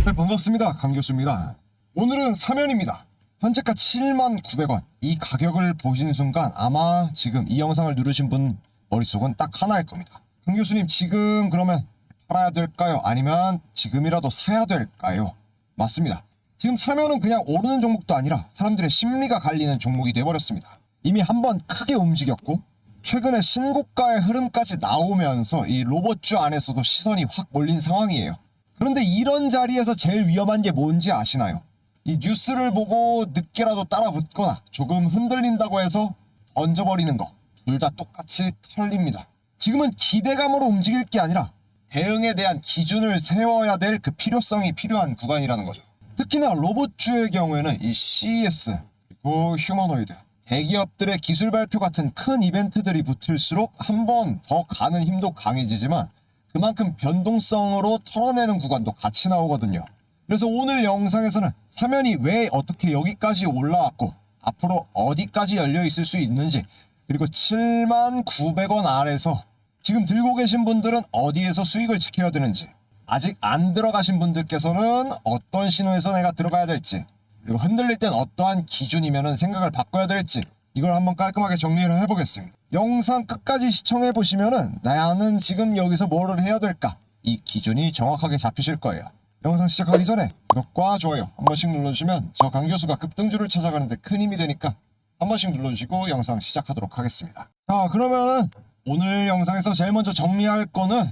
네, 반갑습니다. 강 교수입니다. 오늘은 사면입니다. 현재가 79,900원. 이 가격을 보시는 순간 아마 지금 이 영상을 누르신 분 머릿속은 딱 하나일 겁니다. 강 교수님, 지금 그러면 팔아야 될까요? 아니면 지금이라도 사야 될까요? 맞습니다. 지금 사면은 그냥 오르는 종목도 아니라 사람들의 심리가 갈리는 종목이 되어버렸습니다. 이미 한번 크게 움직였고 최근에 신고가의 흐름까지 나오면서 이 로봇주 안에서도 시선이 확 몰린 상황이에요. 그런데 이런 자리에서 제일 위험한 게 뭔지 아시나요? 이 뉴스를 보고 늦게라도 따라붙거나 조금 흔들린다고 해서 던져버리는 거. 둘 다 똑같이 털립니다. 지금은 기대감으로 움직일 게 아니라 대응에 대한 기준을 세워야 될 그 필요성이 필요한 구간이라는 거죠. 특히나 로봇주의 경우에는 이 CES 그리고 휴머노이드, 대기업들의 기술 발표 같은 큰 이벤트들이 붙을수록 한 번 더 가는 힘도 강해지지만 그만큼 변동성으로 털어내는 구간도 같이 나오거든요. 그래서 오늘 영상에서는 사면이 왜 어떻게 여기까지 올라왔고 앞으로 어디까지 열려 있을 수 있는지, 그리고 79,900원 아래에서 지금 들고 계신 분들은 어디에서 수익을 지켜야 되는지, 아직 안 들어가신 분들께서는 어떤 신호에서 내가 들어가야 될지, 그리고 흔들릴 땐 어떠한 기준이면 생각을 바꿔야 될지, 이걸 한번 깔끔하게 정리를 해보겠습니다. 영상 끝까지 시청해보시면은 나는 지금 여기서 뭐를 해야 될까, 이 기준이 정확하게 잡히실 거예요. 영상 시작하기 전에 구독과 좋아요 한 번씩 눌러주시면 저 강 교수가 급등주를 찾아가는데 큰 힘이 되니까 한 번씩 눌러주시고 영상 시작하도록 하겠습니다. 자, 그러면 오늘 영상에서 제일 먼저 정리할 거는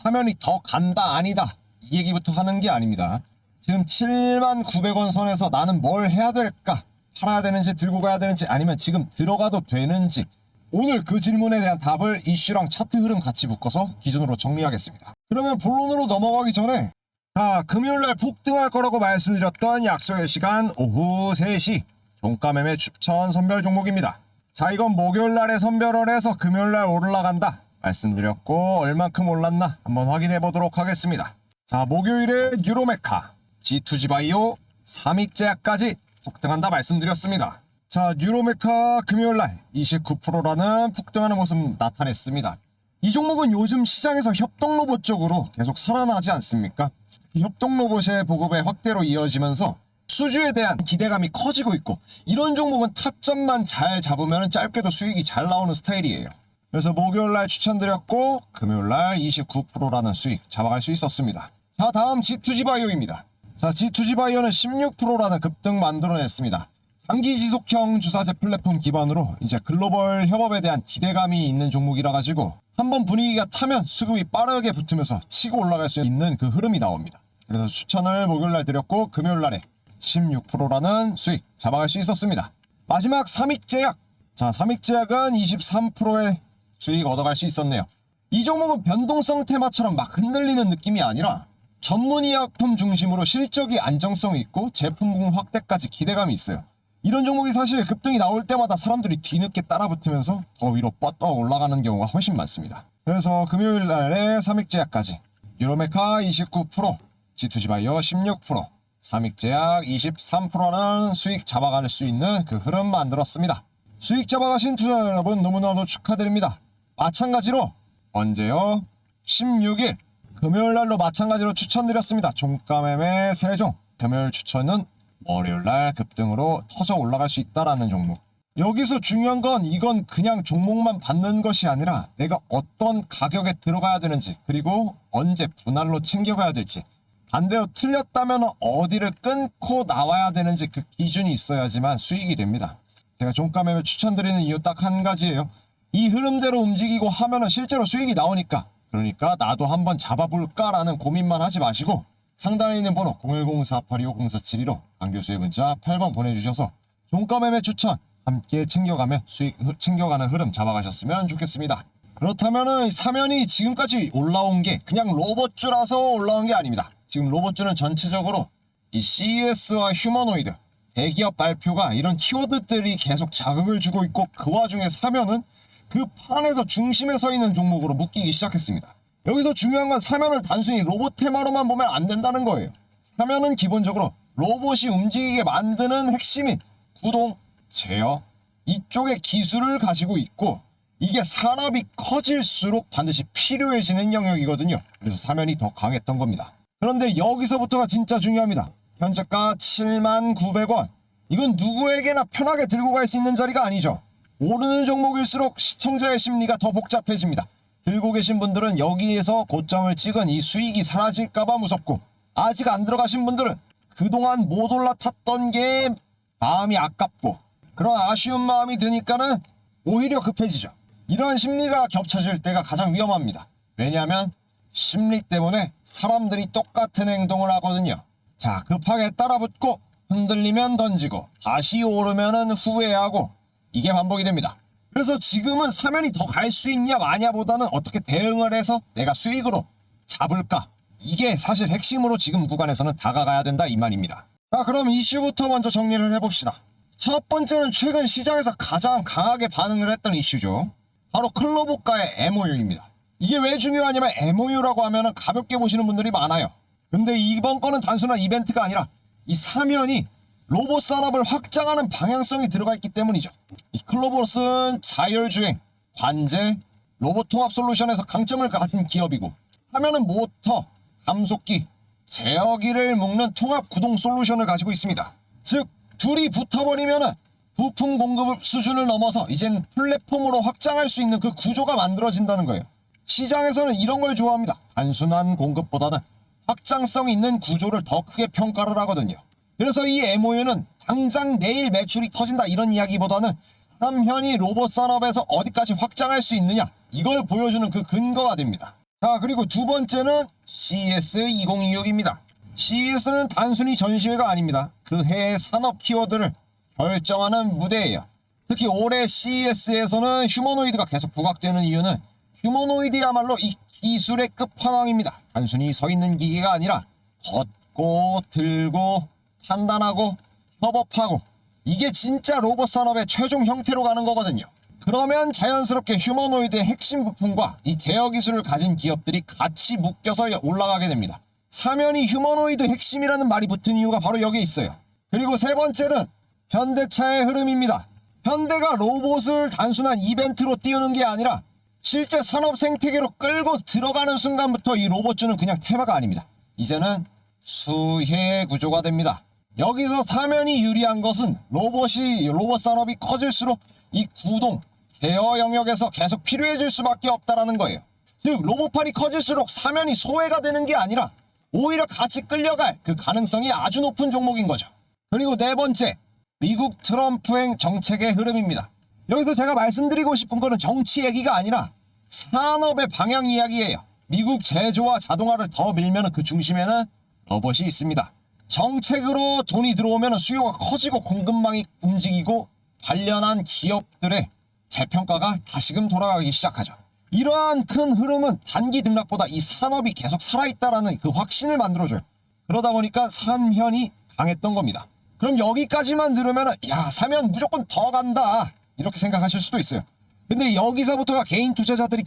사면이 더 간다 아니다 이 얘기부터 하는 게 아닙니다. 지금 79,900원 선에서 나는 뭘 해야 될까? 팔아야 되는지 들고 가야 되는지 아니면 지금 들어가도 되는지, 오늘 그 질문에 대한 답을 이슈랑 차트 흐름 같이 묶어서 기준으로 정리하겠습니다. 그러면 본론으로 넘어가기 전에, 자, 금요일날 폭등할 거라고 말씀드렸던 약속의 시간 오후 3시 종가 매매 추천 선별 종목입니다. 자, 이건 목요일날에 선별을 해서 금요일날 올라간다 말씀드렸고 얼만큼 올랐나 한번 확인해 보도록 하겠습니다. 자, 목요일에 뉴로메카, G2G바이오, 삼익제약까지 폭등한다 말씀드렸습니다. 자, 뉴로메카 금요일날 29%라는 폭등하는 모습 나타냈습니다. 이 종목은 요즘 시장에서 협동로봇 쪽으로 계속 살아나지 않습니까? 협동로봇의 보급의 확대로 이어지면서 수주에 대한 기대감이 커지고 있고, 이런 종목은 타점만 잘 잡으면 짧게도 수익이 잘 나오는 스타일이에요. 그래서 목요일날 추천드렸고 금요일날 29%라는 수익 잡아갈 수 있었습니다. 자, 다음 G2G바이오입니다. 자, G2G바이오는 16%라는 급등 만들어냈습니다. 장기 지속형 주사제 플랫폼 기반으로 이제 글로벌 협업에 대한 기대감이 있는 종목이라 가지고 한번 분위기가 타면 수급이 빠르게 붙으면서 치고 올라갈 수 있는 그 흐름이 나옵니다. 그래서 추천을 목요일날 드렸고 금요일날에 16%라는 수익 잡아갈 수 있었습니다. 마지막 삼익제약. 자, 삼익제약은 23%의 수익 얻어갈 수 있었네요. 이 종목은 변동성 테마처럼 막 흔들리는 느낌이 아니라 전문의약품 중심으로 실적이 안정성이 있고 제품 부분 확대까지 기대감이 있어요. 이런 종목이 사실 급등이 나올 때마다 사람들이 뒤늦게 따라붙으면서 더 위로 뻗어 올라가는 경우가 훨씬 많습니다. 그래서 금요일날에 삼익제약까지 뉴로메카 29%, G2G바이오 16%, 삼익제약 23%라는 수익 잡아갈 수 있는 그 흐름 만들었습니다. 수익 잡아가신 투자 여러분 너무나도 축하드립니다. 마찬가지로 언제요? 16일 금요일날로 마찬가지로 추천드렸습니다. 종가매매 3종. 금요일 추천은 월요일날 급등으로 터져 올라갈 수 있다라는 종목. 여기서 중요한 건 이건 그냥 종목만 받는 것이 아니라 내가 어떤 가격에 들어가야 되는지, 그리고 언제 분할로 챙겨가야 될지, 반대로 틀렸다면 어디를 끊고 나와야 되는지 그 기준이 있어야지만 수익이 됩니다. 제가 종가매매 추천드리는 이유 딱 한 가지예요. 이 흐름대로 움직이고 하면은 실제로 수익이 나오니까, 그러니까 나도 한번 잡아볼까라는 고민만 하지 마시고 상단에 있는 번호 010-4825-0472로 강교수의 문자 8번 보내주셔서 종가매매 추천 함께 챙겨가면 수익 챙겨가는 흐름 잡아가셨으면 좋겠습니다. 그렇다면은 사면이 지금까지 올라온 게 그냥 로봇주라서 올라온 게 아닙니다. 지금 로봇주는 전체적으로 이 CES와 휴머노이드, 대기업 발표가 이런 키워드들이 계속 자극을 주고 있고, 그 와중에 사면은 그 판에서 중심에 서 있는 종목으로 묶이기 시작했습니다. 여기서 중요한 건 사면을 단순히 로봇 테마로만 보면 안 된다는 거예요. 사면은 기본적으로 로봇이 움직이게 만드는 핵심인 구동, 제어 이쪽의 기술을 가지고 있고, 이게 산업이 커질수록 반드시 필요해지는 영역이거든요. 그래서 사면이 더 강했던 겁니다. 그런데 여기서부터가 진짜 중요합니다. 현재가 79,900원. 이건 누구에게나 편하게 들고 갈 수 있는 자리가 아니죠. 오르는 종목일수록 시청자의 심리가 더 복잡해집니다. 들고 계신 분들은 여기에서 고점을 찍은 이 수익이 사라질까봐 무섭고, 아직 안 들어가신 분들은 그동안 못 올라탔던 게 마음이 아깝고 그런 아쉬운 마음이 드니까는 오히려 급해지죠. 이러한 심리가 겹쳐질 때가 가장 위험합니다. 왜냐하면 심리 때문에 사람들이 똑같은 행동을 하거든요. 자, 급하게 따라붙고 흔들리면 던지고 다시 오르면은 후회하고, 이게 반복이 됩니다. 그래서 지금은 사면이 더 갈 수 있냐 마냐보다는 어떻게 대응을 해서 내가 수익으로 잡을까, 이게 사실 핵심으로 지금 구간에서는 다가가야 된다 이 말입니다. 자, 그럼 이슈부터 먼저 정리를 해봅시다. 첫 번째는 최근 시장에서 가장 강하게 반응을 했던 이슈죠. 바로 클로보가의 MOU입니다. 이게 왜 중요하냐면 MOU라고 하면 가볍게 보시는 분들이 많아요. 근데 이번 거는 단순한 이벤트가 아니라 이 사면이 로봇 산업을 확장하는 방향성이 들어가 있기 때문이죠. 이 클로봇은 자율주행, 관제, 로봇 통합 솔루션에서 강점을 가진 기업이고, 사면은 모터, 감속기, 제어기를 묶는 통합 구동 솔루션을 가지고 있습니다. 즉 둘이 붙어버리면은 부품 공급 수준을 넘어서 이젠 플랫폼으로 확장할 수 있는 그 구조가 만들어진다는 거예요. 시장에서는 이런 걸 좋아합니다. 단순한 공급보다는 확장성 있는 구조를 더 크게 평가를 하거든요. 그래서 이 MOU는 당장 내일 매출이 터진다 이런 이야기보다는 삼현이 로봇 산업에서 어디까지 확장할 수 있느냐, 이걸 보여주는 그 근거가 됩니다. 자, 그리고 두 번째는 CES 2026입니다. CES는 단순히 전시회가 아닙니다. 그 해의 산업 키워드를 결정하는 무대예요. 특히 올해 CES에서는 휴머노이드가 계속 부각되는 이유는 휴머노이드야말로 이 기술의 끝판왕입니다. 단순히 서 있는 기계가 아니라 걷고 들고 판단하고 협업하고, 이게 진짜 로봇 산업의 최종 형태로 가는 거거든요. 그러면 자연스럽게 휴머노이드의 핵심 부품과 이 제어 기술을 가진 기업들이 같이 묶여서 올라가게 됩니다. 사면이 휴머노이드 핵심이라는 말이 붙은 이유가 바로 여기에 있어요. 그리고 세 번째는 현대차의 흐름입니다. 현대가 로봇을 단순한 이벤트로 띄우는 게 아니라 실제 산업 생태계로 끌고 들어가는 순간부터 이 로봇주는 그냥 테마가 아닙니다. 이제는 수혜 구조가 됩니다. 여기서 사면이 유리한 것은 로봇 산업이 커질수록 이 구동, 제어 영역에서 계속 필요해질 수밖에 없다라는 거예요. 즉 로봇팔이 커질수록 사면이 소외가 되는 게 아니라 오히려 같이 끌려갈 그 가능성이 아주 높은 종목인 거죠. 그리고 네 번째, 미국 트럼프행 정책의 흐름입니다. 여기서 제가 말씀드리고 싶은 거는 정치 얘기가 아니라 산업의 방향 이야기예요. 미국 제조와 자동화를 더 밀면 그 중심에는 로봇이 있습니다. 정책으로 돈이 들어오면 수요가 커지고 공급망이 움직이고 관련한 기업들의 재평가가 다시금 돌아가기 시작하죠. 이러한 큰 흐름은 단기 등락보다 이 산업이 계속 살아있다라는 그 확신을 만들어줘요. 그러다 보니까 삼현이 강했던 겁니다. 그럼 여기까지만 들으면 야, 사면 무조건 더 간다 이렇게 생각하실 수도 있어요. 근데 여기서부터가 개인 투자자들이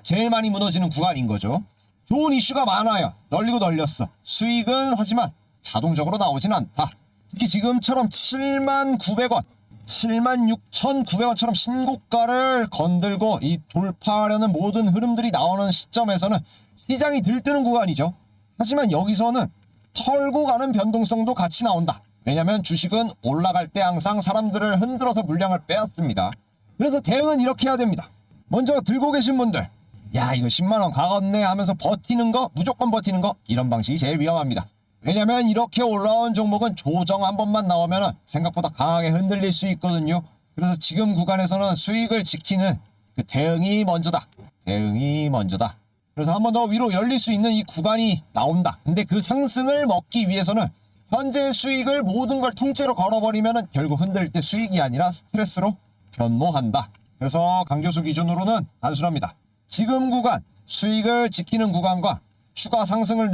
제일 많이 무너지는 구간인 거죠. 좋은 이슈가 많아요. 널리고 널렸어. 수익은 하지만 자동적으로 나오진 않다. 특히 지금처럼 79,900원, 76,900원처럼 신고가를 건들고 이 돌파하려는 모든 흐름들이 나오는 시점에서는 시장이 들뜨는 구간이죠. 하지만 여기서는 털고 가는 변동성도 같이 나온다. 왜냐면 주식은 올라갈 때 항상 사람들을 흔들어서 물량을 빼앗습니다. 그래서 대응은 이렇게 해야 됩니다. 먼저 들고 계신 분들, 야 이거 10만원 가겠네 하면서 버티는 거, 무조건 버티는 거, 이런 방식이 제일 위험합니다. 왜냐면 이렇게 올라온 종목은 조정 한 번만 나오면 생각보다 강하게 흔들릴 수 있거든요. 그래서 지금 구간에서는 수익을 지키는 그 대응이 먼저다. 대응이 먼저다. 그래서 한 번 더 위로 열릴 수 있는 이 구간이 나온다. 근데 그 상승을 먹기 위해서는 현재 수익을 모든 걸 통째로 걸어버리면 결국 흔들릴 때 수익이 아니라 스트레스로 변모한다. 그래서 강교수 기준으로는 단순합니다. 지금 구간, 수익을 지키는 구간과 추가 상승을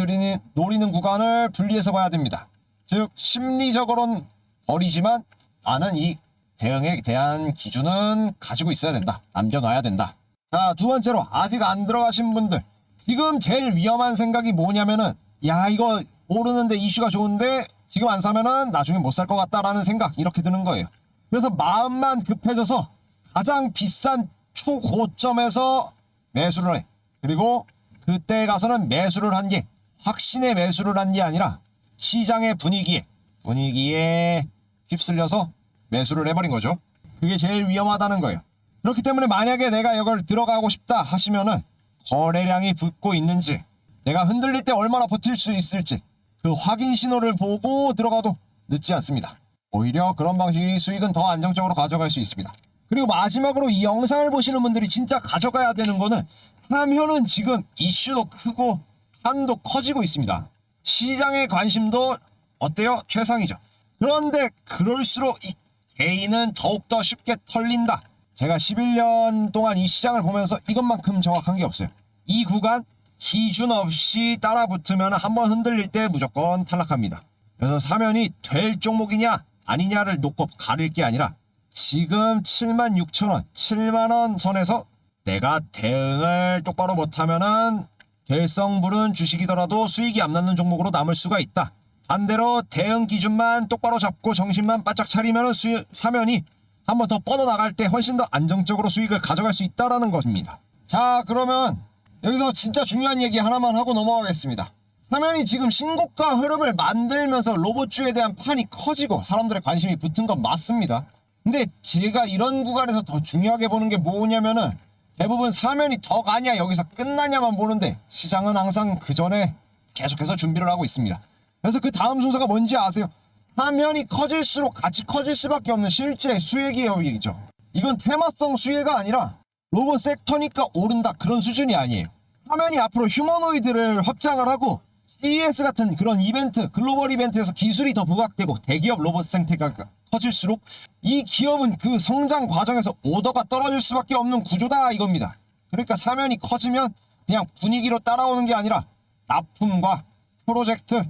노리는 구간을 분리해서 봐야 됩니다. 즉 심리적으로는 버리지만 나는 이 대응에 대한 기준은 가지고 있어야 된다. 남겨놔야 된다. 자, 두 번째로 아직 안 들어가신 분들, 지금 제일 위험한 생각이 뭐냐면은 야 이거 오르는데 이슈가 좋은데 지금 안 사면은 나중에 못 살 것 같다라는 생각, 이렇게 드는 거예요. 그래서 마음만 급해져서 가장 비싼 초고점에서 매수를 해. 그리고 그때 가서는 매수를 한 게 확신의 매수를 한 게 아니라 시장의 분위기에 휩쓸려서 매수를 해버린 거죠. 그게 제일 위험하다는 거예요. 그렇기 때문에 만약에 내가 이걸 들어가고 싶다 하시면은 거래량이 붙고 있는지, 내가 흔들릴 때 얼마나 버틸 수 있을지 그 확인 신호를 보고 들어가도 늦지 않습니다. 오히려 그런 방식이 수익은 더 안정적으로 가져갈 수 있습니다. 그리고 마지막으로 이 영상을 보시는 분들이 진짜 가져가야 되는 거는, 삼현은 지금 이슈도 크고 한도 커지고 있습니다. 시장의 관심도 어때요? 최상이죠. 그런데 그럴수록 이 개인은 더욱더 쉽게 털린다. 제가 11년 동안 이 시장을 보면서 이것만큼 정확한 게 없어요. 이 구간 기준 없이 따라 붙으면 한번 흔들릴 때 무조건 탈락합니다. 그래서 사면이 될 종목이냐 아니냐를 놓고 가릴 게 아니라 지금 76,000원, 7만원 선에서 내가 대응을 똑바로 못하면은 될성부른 주식이더라도 수익이 안 나는 종목으로 남을 수가 있다. 반대로 대응 기준만 똑바로 잡고 정신만 바짝 차리면 사면이 한 번 더 뻗어나갈 때 훨씬 더 안정적으로 수익을 가져갈 수 있다는 것입니다. 자, 그러면 여기서 진짜 중요한 얘기 하나만 하고 넘어가겠습니다. 사면이 지금 신고가 흐름을 만들면서 로봇주에 대한 판이 커지고 사람들의 관심이 붙은 건 맞습니다. 근데 제가 이런 구간에서 더 중요하게 보는 게 뭐냐면은, 대부분 사면이 더 가냐 여기서 끝나냐만 보는데 시장은 항상 그 전에 계속해서 준비를 하고 있습니다. 그래서 그 다음 순서가 뭔지 아세요? 사면이 커질수록 같이 커질 수밖에 없는 실제 수혜 기업이죠. 이건 테마성 수혜가 아니라 로봇 섹터니까 오른다 그런 수준이 아니에요. 사면이 앞으로 휴머노이드를 확장을 하고 CES 같은 그런 이벤트, 글로벌 이벤트에서 기술이 더 부각되고 대기업 로봇 생태가 커질수록 이 기업은 그 성장 과정에서 오더가 떨어질 수밖에 없는 구조다 이겁니다. 그러니까 사면이 커지면 그냥 분위기로 따라오는 게 아니라 납품과 프로젝트,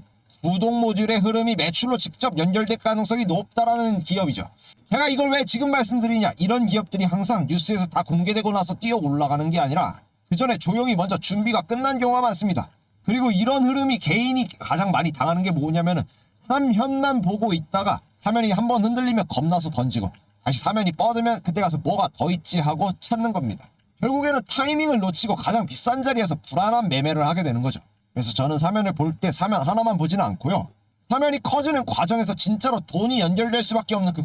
구독 모듈의 흐름이 매출로 직접 연결될 가능성이 높다라는 기업이죠. 제가 이걸 왜 지금 말씀드리냐, 이런 기업들이 항상 뉴스에서 다 공개되고 나서 뛰어 올라가는 게 아니라 그 전에 조용히 먼저 준비가 끝난 경우가 많습니다. 그리고 이런 흐름이 개인이 가장 많이 당하는 게 뭐냐면은, 삼현만 보고 있다가 사면이 한번 흔들리면 겁나서 던지고 다시 사면이 뻗으면 그때 가서 뭐가 더 있지 하고 찾는 겁니다. 결국에는 타이밍을 놓치고 가장 비싼 자리에서 불안한 매매를 하게 되는 거죠. 그래서 저는 사면을 볼 때 사면 하나만 보지는 않고요, 사면이 커지는 과정에서 진짜로 돈이 연결될 수밖에 없는 그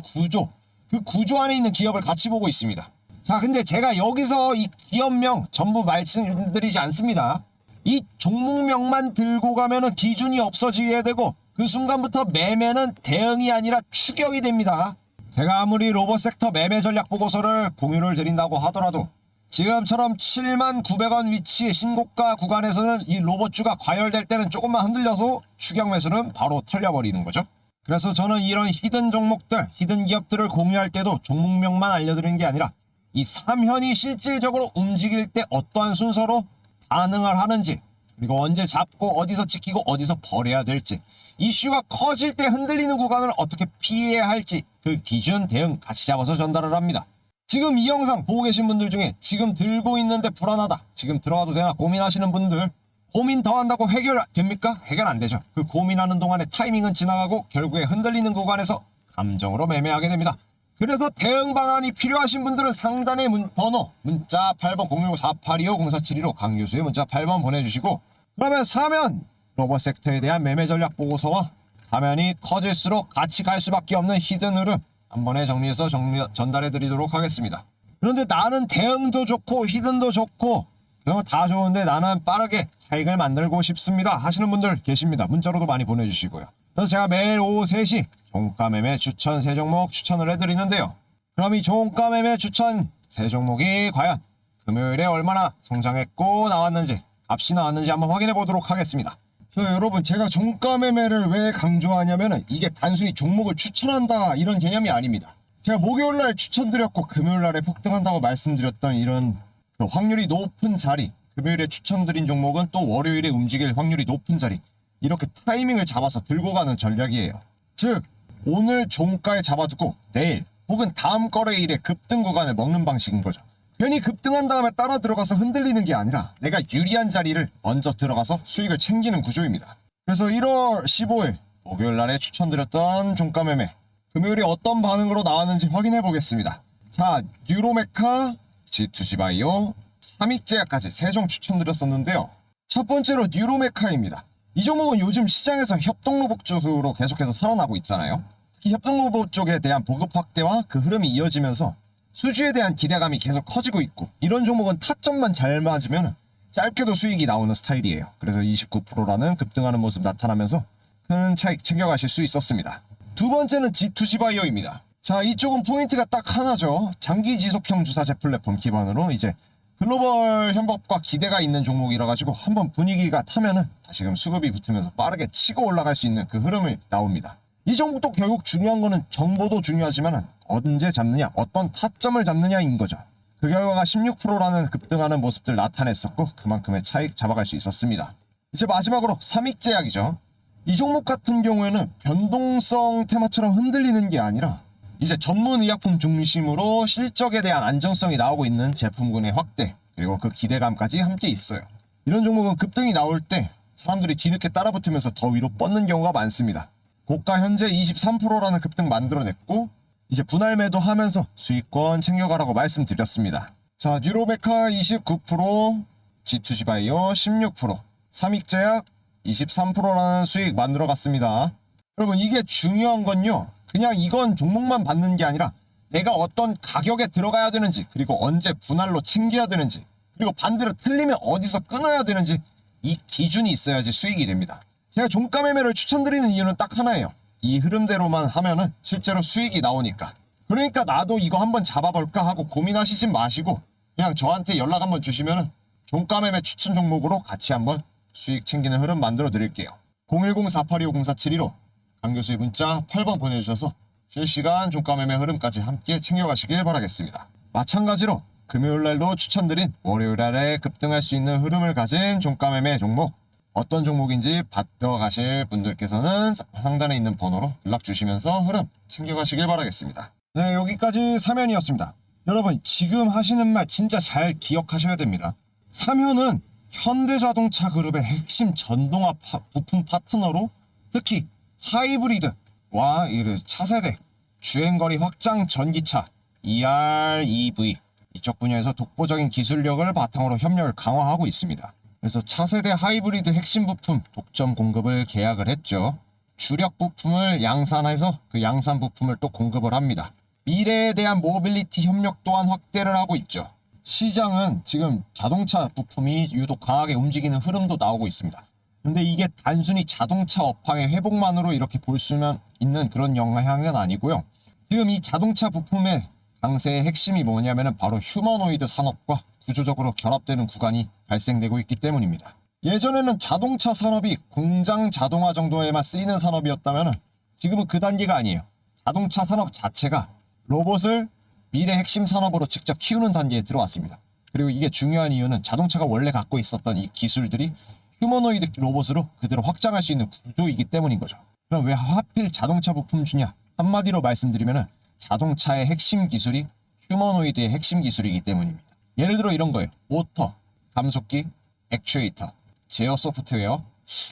구조 안에 있는 기업을 같이 보고 있습니다. 자, 근데 제가 여기서 이 기업명 전부 말씀드리지 않습니다. 이 종목명만 들고 가면은 기준이 없어지게 되고 그 순간부터 매매는 대응이 아니라 추격이 됩니다. 제가 아무리 로봇 섹터 매매 전략 보고서를 공유를 드린다고 하더라도 지금처럼 79,000원 위치의 신고가 구간에서는 이 로봇주가 과열될 때는 조금만 흔들려서 추격 매수는 바로 털려버리는 거죠. 그래서 저는 이런 히든 종목들, 히든 기업들을 공유할 때도 종목명만 알려드리는 게 아니라 이 삼현이 실질적으로 움직일 때 어떠한 순서로 반응을 하는지, 그리고 언제 잡고 어디서 찍히고 어디서 버려야 될지, 이슈가 커질 때 흔들리는 구간을 어떻게 피해야 할지 그 기준 대응 같이 잡아서 전달을 합니다. 지금 이 영상 보고 계신 분들 중에 지금 들고 있는데 불안하다, 지금 들어가도 되나 고민하시는 분들, 고민 더 한다고 해결됩니까? 해결 안 되죠. 그 고민하는 동안에 타이밍은 지나가고 결국에 흔들리는 구간에서 감정으로 매매하게 됩니다. 그래서 대응 방안이 필요하신 분들은 상단의 번호 문자 8번 010-4825-0472로 강교수의 문자 8번 보내주시고, 그러면 사면 로봇 섹터에 대한 매매 전략 보고서와 사면이 커질수록 같이 갈 수밖에 없는 히든 흐름 한 번에 정리해서 전달해 드리도록 하겠습니다. 그런데 나는 대응도 좋고 히든도 좋고 그런 거 다 좋은데 나는 빠르게 차익을 만들고 싶습니다 하시는 분들 계십니다. 문자로도 많이 보내주시고요. 그래서 제가 매일 오후 3시 종가 매매 추천 3종목 추천을 해드리는데요. 그럼 이 종가 매매 추천 3종목이 과연 금요일에 얼마나 성장했고 나왔는지, 값이 나왔는지 한번 확인해 보도록 하겠습니다. 여러분, 제가 종가 매매를 왜 강조하냐면은 이게 단순히 종목을 추천한다 이런 개념이 아닙니다. 제가 목요일날 추천드렸고 금요일날에 폭등한다고 말씀드렸던 이런 그 확률이 높은 자리, 금요일에 추천드린 종목은 또 월요일에 움직일 확률이 높은 자리, 이렇게 타이밍을 잡아서 들고 가는 전략이에요. 즉 오늘 종가에 잡아두고 내일 혹은 다음 거래일에 급등 구간을 먹는 방식인 거죠. 괜히 급등한 다음에 따라 들어가서 흔들리는 게 아니라 내가 유리한 자리를 먼저 들어가서 수익을 챙기는 구조입니다. 그래서 1월 15일 목요일날에 추천드렸던 종가 매매, 금요일에 어떤 반응으로 나왔는지 확인해 보겠습니다. 자, 뉴로메카, G2G바이오, 삼익제약까지 3종 추천드렸었는데요. 첫 번째로 뉴로메카입니다. 이 종목은 요즘 시장에서 협동로봇 쪽으로 계속해서 살아나고 있잖아요. 특히 협동로봇 쪽에 대한 보급 확대와 그 흐름이 이어지면서 수주에 대한 기대감이 계속 커지고 있고, 이런 종목은 타점만 잘 맞으면 짧게도 수익이 나오는 스타일이에요. 그래서 29%라는 급등하는 모습 나타나면서 큰 차익 챙겨가실 수 있었습니다. 두 번째는 G2G 바이오입니다. 자, 이쪽은 포인트가 딱 하나죠. 장기 지속형 주사제 플랫폼 기반으로 이제 글로벌 협업과 기대가 있는 종목이라 가지고 한번 분위기가 타면은 다시금 수급이 붙으면서 빠르게 치고 올라갈 수 있는 그 흐름이 나옵니다. 이 종목도 결국 중요한 거는 정보도 중요하지만 언제 잡느냐, 어떤 타점을 잡느냐인 거죠. 그 결과가 16%라는 급등하는 모습들 나타냈었고, 그만큼의 차익 잡아갈 수 있었습니다. 이제 마지막으로 삼익제약이죠. 이 종목 같은 경우에는 변동성 테마처럼 흔들리는 게 아니라 이제 전문 의약품 중심으로 실적에 대한 안정성이 나오고 있는 제품군의 확대, 그리고 그 기대감까지 함께 있어요. 이런 종목은 급등이 나올 때 사람들이 뒤늦게 따라붙으면서 더 위로 뻗는 경우가 많습니다. 고가 현재 23%라는 급등 만들어냈고, 이제 분할 매도하면서 수익권 챙겨가라고 말씀드렸습니다. 자, 뉴로메카 29%, G2G 바이오 16%, 삼익제약 23%라는 수익 만들어갔습니다. 여러분, 이게 중요한 건요, 그냥 이건 종목만 받는 게 아니라 내가 어떤 가격에 들어가야 되는지, 그리고 언제 분할로 챙겨야 되는지, 그리고 반대로 틀리면 어디서 끊어야 되는지, 이 기준이 있어야지 수익이 됩니다. 제가 종가 매매를 추천드리는 이유는 딱 하나예요. 이 흐름대로만 하면은 실제로 수익이 나오니까. 그러니까 나도 이거 한번 잡아볼까 하고 고민하시지 마시고 그냥 저한테 연락 한번 주시면은 종가 매매 추천 종목으로 같이 한번 수익 챙기는 흐름 만들어 드릴게요. 010-4825-0472로 강교수의 문자 8번 보내주셔서 실시간 종가 매매 흐름까지 함께 챙겨가시길 바라겠습니다. 마찬가지로 금요일날도 추천드린 월요일날에 급등할 수 있는 흐름을 가진 종가 매매 종목, 어떤 종목인지 받아가실 분들께서는 상단에 있는 번호로 연락 주시면서 흐름 챙겨가시길 바라겠습니다. 네, 여기까지 사면이었습니다. 여러분, 지금 하시는 말 진짜 잘 기억하셔야 됩니다. 사면은 현대자동차 그룹의 핵심 전동화 부품 파트너로 특히 하이브리드와 차세대, 주행거리 확장 전기차, ER, EV 이쪽 분야에서 독보적인 기술력을 바탕으로 협력을 강화하고 있습니다. 그래서 차세대 하이브리드 핵심 부품 독점 공급을 계약을 했죠. 주력 부품을 양산해서 그 양산 부품을 또 공급을 합니다. 미래에 대한 모빌리티 협력 또한 확대를 하고 있죠. 시장은 지금 자동차 부품이 유독 강하게 움직이는 흐름도 나오고 있습니다. 근데 이게 단순히 자동차 업황의 회복만으로 이렇게 볼 수 있는 그런 영향은 아니고요. 지금 이 자동차 부품의 강세의 핵심이 뭐냐면은 바로 휴머노이드 산업과 구조적으로 결합되는 구간이 발생되고 있기 때문입니다. 예전에는 자동차 산업이 공장 자동화 정도에만 쓰이는 산업이었다면 지금은 그 단계가 아니에요. 자동차 산업 자체가 로봇을 미래 핵심 산업으로 직접 키우는 단계에 들어왔습니다. 그리고 이게 중요한 이유는 자동차가 원래 갖고 있었던 이 기술들이 휴머노이드 로봇으로 그대로 확장할 수 있는 구조이기 때문인 거죠. 그럼 왜 하필 자동차 부품 주냐? 한마디로 말씀드리면 자동차의 핵심 기술이 휴머노이드의 핵심 기술이기 때문입니다. 예를 들어 이런 거예요. 모터, 감속기, 액추에이터, 제어 소프트웨어.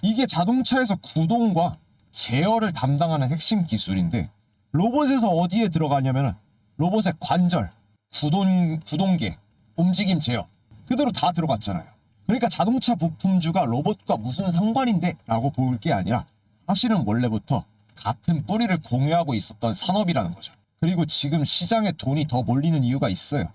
이게 자동차에서 구동과 제어를 담당하는 핵심 기술인데 로봇에서 어디에 들어가냐면 로봇의 관절, 구동계, 움직임 제어 그대로 다 들어갔잖아요. 그러니까 자동차 부품주가 로봇과 무슨 상관인데? 라고 볼 게 아니라 사실은 원래부터 같은 뿌리를 공유하고 있었던 산업이라는 거죠. 그리고 지금 시장에 돈이 더 몰리는 이유가 있어요.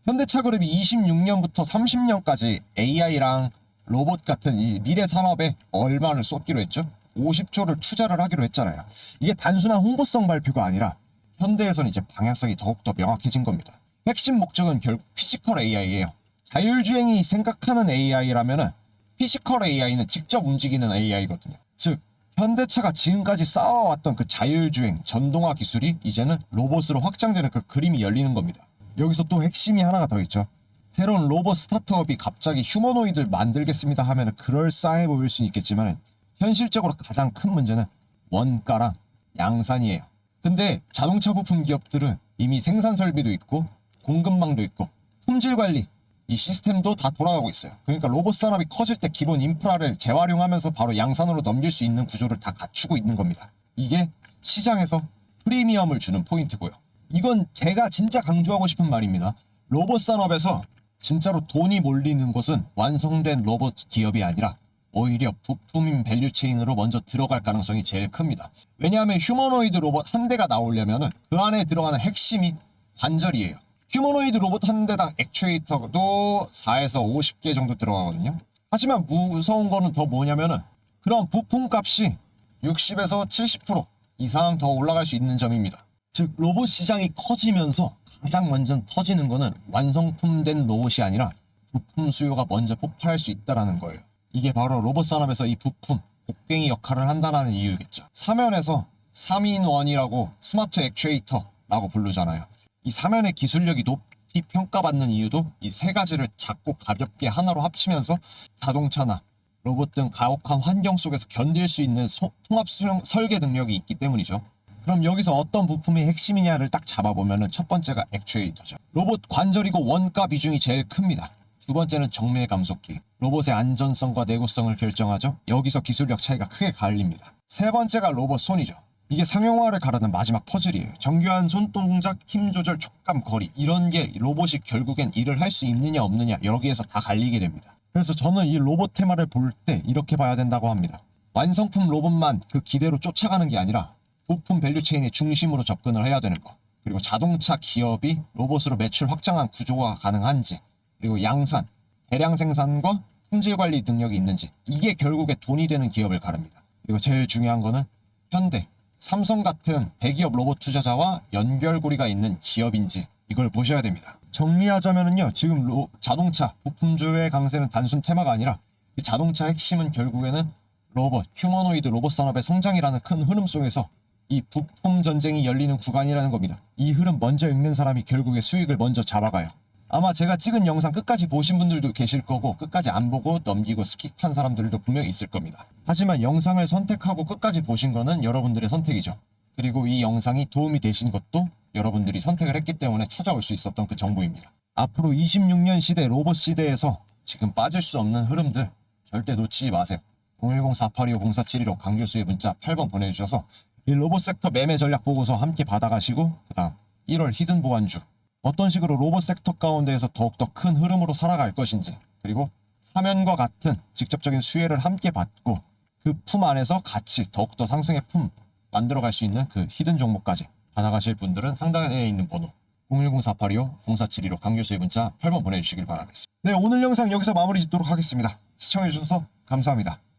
현대차그룹이 26년부터 30년까지 AI랑 로봇 같은 이 미래 산업에 얼마를 쏟기로 했죠? 50조를 투자를 하기로 했잖아요. 이게 단순한 홍보성 발표가 아니라 현대에서는 이제 방향성이 더욱더 명확해진 겁니다. 핵심 목적은 결국 피지컬 AI예요. 자율주행이 생각하는 AI라면은 피지컬 AI는 직접 움직이는 AI거든요. 즉 현대차가 지금까지 쌓아왔던 그 자율주행, 전동화 기술이 이제는 로봇으로 확장되는 그 그림이 열리는 겁니다. 여기서 또 핵심이 하나가 더 있죠. 새로운 로봇 스타트업이 갑자기 휴머노이드를 만들겠습니다 하면 그럴싸해 보일 수는 있겠지만 현실적으로 가장 큰 문제는 원가랑 양산이에요. 근데 자동차 부품 기업들은 이미 생산 설비도 있고 공급망도 있고 품질 관리 이 시스템도 다 돌아가고 있어요. 그러니까 로봇 산업이 커질 때 기본 인프라를 재활용하면서 바로 양산으로 넘길 수 있는 구조를 다 갖추고 있는 겁니다. 이게 시장에서 프리미엄을 주는 포인트고요. 이건 제가 진짜 강조하고 싶은 말입니다. 로봇 산업에서 진짜로 돈이 몰리는 것은 완성된 로봇 기업이 아니라 오히려 부품인 밸류체인으로 먼저 들어갈 가능성이 제일 큽니다. 왜냐하면 휴머노이드 로봇 한 대가 나오려면은 그 안에 들어가는 핵심이 관절이에요. 휴머노이드 로봇 한 대당 액추에이터도 4에서 50개 정도 들어가거든요. 하지만 무서운 거는 더 뭐냐면은 그런 부품 값이 60에서 70% 이상 더 올라갈 수 있는 점입니다. 즉 로봇 시장이 커지면서 가장 먼저 터지는 거는 완성품된 로봇이 아니라 부품 수요가 먼저 폭발할 수 있다는 거예요. 이게 바로 로봇 산업에서 이 부품, 곡괭이 역할을 한다는 이유겠죠. 사면에서 3인원이라고 스마트 액추에이터라고 부르잖아요. 이 사면의 기술력이 높이 평가받는 이유도 이 세 가지를 작고 가볍게 하나로 합치면서 자동차나 로봇 등 가혹한 환경 속에서 견딜 수 있는 통합 설계 능력이 있기 때문이죠. 그럼 여기서 어떤 부품이 핵심이냐를 딱 잡아보면 첫 번째가 액추에이터죠. 로봇 관절이고 원가 비중이 제일 큽니다. 두 번째는 정밀 감속기. 로봇의 안전성과 내구성을 결정하죠. 여기서 기술력 차이가 크게 갈립니다. 세 번째가 로봇 손이죠. 이게 상용화를 가르는 마지막 퍼즐이에요. 정교한 손동작, 힘 조절, 촉감, 거리 이런 게 로봇이 결국엔 일을 할 수 있느냐 없느냐 여기에서 다 갈리게 됩니다. 그래서 저는 이 로봇 테마를 볼 때 이렇게 봐야 된다고 합니다. 완성품 로봇만 그 기대로 쫓아가는 게 아니라 부품 밸류체인의 중심으로 접근을 해야 되는 거. 그리고 자동차 기업이 로봇으로 매출 확장한 구조가 가능한지, 그리고 양산, 대량 생산과 품질 관리 능력이 있는지, 이게 결국에 돈이 되는 기업을 가릅니다. 그리고 제일 중요한 거는 현대, 삼성 같은 대기업 로봇 투자자와 연결고리가 있는 기업인지 이걸 보셔야 됩니다. 정리하자면요, 지금 자동차 부품주의 강세는 단순 테마가 아니라 이 자동차 핵심은 결국에는 로봇, 휴머노이드 로봇 산업의 성장이라는 큰 흐름 속에서 이 부품 전쟁이 열리는 구간이라는 겁니다. 이 흐름 먼저 읽는 사람이 결국에 수익을 먼저 잡아가요. 아마 제가 찍은 영상 끝까지 보신 분들도 계실 거고 끝까지 안 보고 넘기고 스킵한 사람들도 분명히 있을 겁니다. 하지만 영상을 선택하고 끝까지 보신 거는 여러분들의 선택이죠. 그리고 이 영상이 도움이 되신 것도 여러분들이 선택을 했기 때문에 찾아올 수 있었던 그 정보입니다. 앞으로 26년 시대 로봇 시대에서 지금 빠질 수 없는 흐름들 절대 놓치지 마세요. 010-4825-0471로 강 교수의 문자 8번 보내주셔서 이 로봇 섹터 매매 전략 보고서 함께 받아가시고 그 다음 1월 히든 보완주 어떤 식으로 로봇 섹터 가운데에서 더욱더 큰 흐름으로 살아갈 것인지, 그리고 사면과 같은 직접적인 수혜를 함께 받고 그 품 안에서 같이 더욱더 상승의 품 만들어갈 수 있는 그 히든 종목까지 받아가실 분들은 상단에 있는 번호 010-4825-0471로 강 교수의 문자 8번 보내주시길 바라겠습니다. 네, 오늘 영상 여기서 마무리 짓도록 하겠습니다. 시청해주셔서 감사합니다.